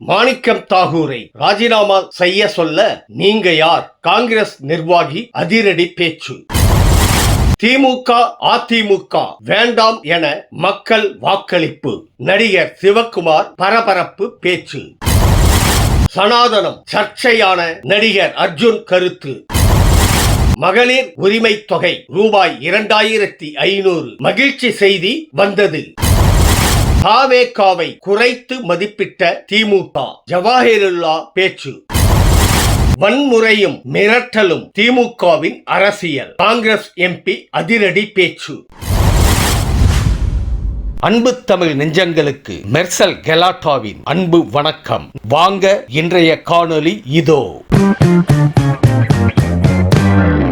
மாணிக்கம் தாகூரை ராஜினாமா செய்ய சொல்ல நீங்க யார்? காங்கிரஸ் நிர்வாகி அதிரடி பேச்சு. திமுக அதிமுக வேண்டாம் என மக்கள் வாக்களிப்பு. நடிகர் சிவக்குமார் பரபரப்பு பேச்சு. சனாதனம் சர்ச்சையான நடிகர் அர்ஜுன் கருத்து. மகளிர் உரிமை தொகை ரூபாய் 2500 மகிழ்ச்சி செய்தி வந்தது. தாவேகாவை குறைத்து மதிப்பிட்ட திமுக. ஜவாஹிருல்லா பேச்சு. வன்முறையும் மிரட்டலும் திமுகவின் அரசியல். காங்கிரஸ் எம்பி அதிரடி பேச்சு. அன்பு தமிழ் நெஞ்சங்களுக்கு மெர்சல் கெலாட்டாவின் அன்பு வணக்கம். வாங்க இன்றைய காணொளி இதோ.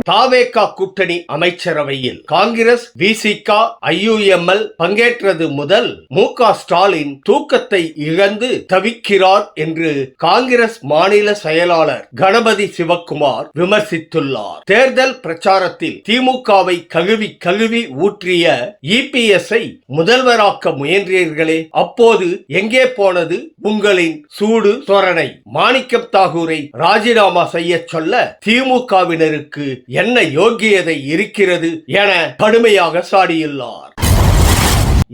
தாவேகா கூட்டணி அமைச்சரவையில் காங்கிரஸ், விசிக, ஐயுஎம்எல் பங்கேற்றது முதல் மு.க. ஸ்டாலின் தூக்கத்தை இழந்து தவிக்கிறார் என்று காங்கிரஸ் மாநில செயலாளர் கணபதி சிவக்குமார் விமர்சித்துள்ளார். தேர்தல் பிரச்சாரத்தில் திமுகவை கழுவி கழுவி ஊற்றிய இபிஎஸ்ஐ முதல்வராக்க முயன்றீர்களே, அப்போது எங்கே போனது உங்களின் சூடு சொரணை? மாணிக்கம் தாகூரை ராஜினாமா செய்ய சொல்ல திமுகவினருக்கு என்ன யோகியதை இருக்கிறது என கடுமையாக சாடியுள்ளார்.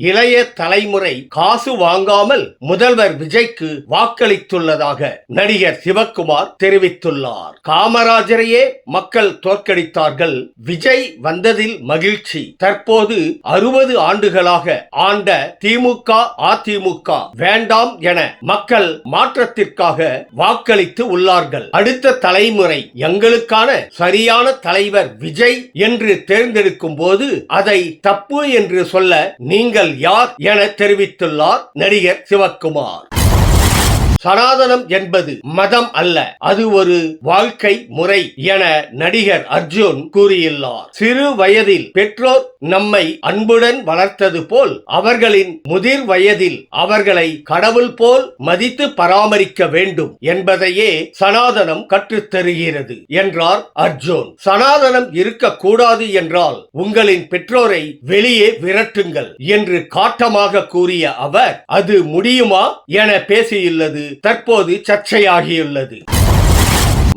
இளைய தலைமுறை காசு வாங்காமல் முதல்வர் விஜய்க்கு வாக்களித்துள்ளதாக நடிகர் சிவக்குமார் தெரிவித்துள்ளார். காமராஜரையே மக்கள் தோற்கடித்தார்கள், விஜய் வந்ததில் மகிழ்ச்சி. தற்போது 60 ஆண்டுகளாக ஆண்ட திமுக அதிமுக வேண்டாம் என மக்கள் மாற்றத்திற்காக வாக்களித்து உள்ளார்கள். அடுத்த தலைமுறை எங்களுக்கான சரியான தலைவர் விஜய் என்று தேர்ந்தெடுக்கும் போது அதை தப்பு என்று சொல்ல நீங்கள் யார் என தெரிவித்துள்ளார் நடிகர் சிவக்குமார். சனாதனம் என்பது மதம் அல்ல, அது ஒரு வாழ்க்கை முறை என நடிகர் அர்ஜுன் கூறியுள்ளார். சிறு வயதில் பெற்றோர் நம்மை அன்புடன் வளர்த்தது போல் அவர்களின் முதிர் வயதில் அவர்களை கடவுள் போல் மதித்து பராமரிக்க வேண்டும் என்பதையே சனாதனம் கற்றுத்தருகிறது என்றார் அர்ஜுன். சனாதனம் இருக்கக்கூடாது என்றால் உங்களின் பெற்றோரை வெளியே விரட்டுங்கள் என்று காட்டமாக கூறிய அவர் அது முடியுமா என பேசியுள்ளது தற்போது சர்ச்சையாகியுள்ளது.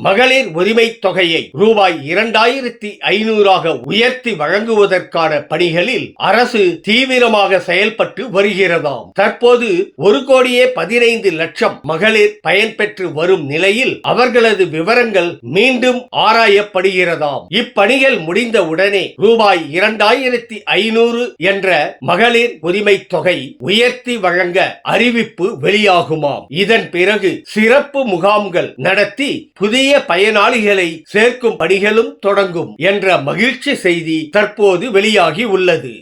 மகளிர் உரிமை தொகையை ரூபாய் 2500 உயர்த்தி வழங்குவதற்கான பணிகளில் அரசு தீவிரமாக செயல்பட்டு வருகிறதாம். தற்போது 1,15,00,000 மகளிர் பயன்பெற்று வரும் நிலையில் அவர்களது விவரங்கள் மீண்டும் ஆராயப்படுகிறதாம். இப்பணிகள் முடிந்தவுடனே ரூபாய் 2500 என்ற மகளிர் உரிமை தொகை உயர்த்தி வழங்க அறிவிப்பு வெளியாகுமாம். இதன் பிறகு சிறப்பு முகாம்கள் நடத்தி புதிய பயனாளிகளை சேர்க்கும் பணிகளும் தொடங்கும் என்ற மகிழ்ச்சி செய்தி தற்போது வெளியாகி உள்ளது.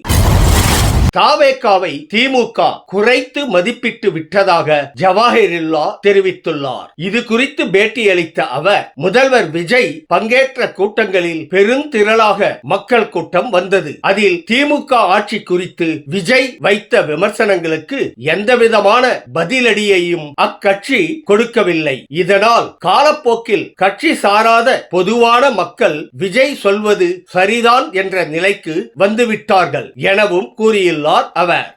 தாவேகாவை திமுக குறைத்து மதிப்பிட்டு விட்டதாக ஜவாஹிருல்லா தெரிவித்துள்ளார். இது குறித்து பேட்டியளித்த அவர், முதல்வர் விஜய் பங்கேற்ற கூட்டங்களில் பெருந்திரளாக மக்கள் கூட்டம் வந்தது. அதில் திமுக ஆட்சி குறித்து விஜய் வைத்த விமர்சனங்களுக்கு எந்தவிதமான பதிலடியையும் அக்கட்சி கொடுக்கவில்லை. இதனால் காலப்போக்கில் கட்சி சாராத பொதுவான மக்கள் விஜய் சொல்வது சரிதான் என்ற நிலைக்கு வந்துவிட்டார்கள் எனவும் கூறியுள்ளார் அவர்.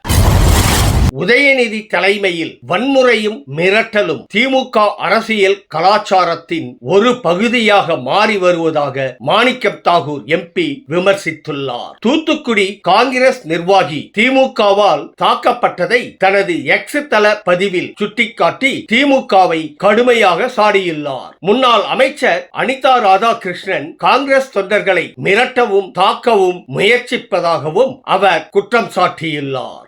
உதயநிதி தலைமையில் வன்முறையும் மிரட்டலும் திமுக அரசியல் கலாச்சாரத்தின் ஒரு பகுதியாக மாறி வருவதாக மாணிக்கம் தாகூர் எம்பி விமர்சித்துள்ளார். தூத்துக்குடி காங்கிரஸ் நிர்வாகி திமுகவால் தாக்கப்பட்டதை தனது எக்ஸ் தள பதிவில் சுட்டிக்காட்டி திமுகவை கடுமையாக சாடியுள்ளார். முன்னாள் அமைச்சர் அனிதா ராதாகிருஷ்ணன் காங்கிரஸ் தொண்டர்களை மிரட்டவும் தாக்கவும் முயற்சிப்பதாகவும் அவர் குற்றம் சாட்டியுள்ளார்.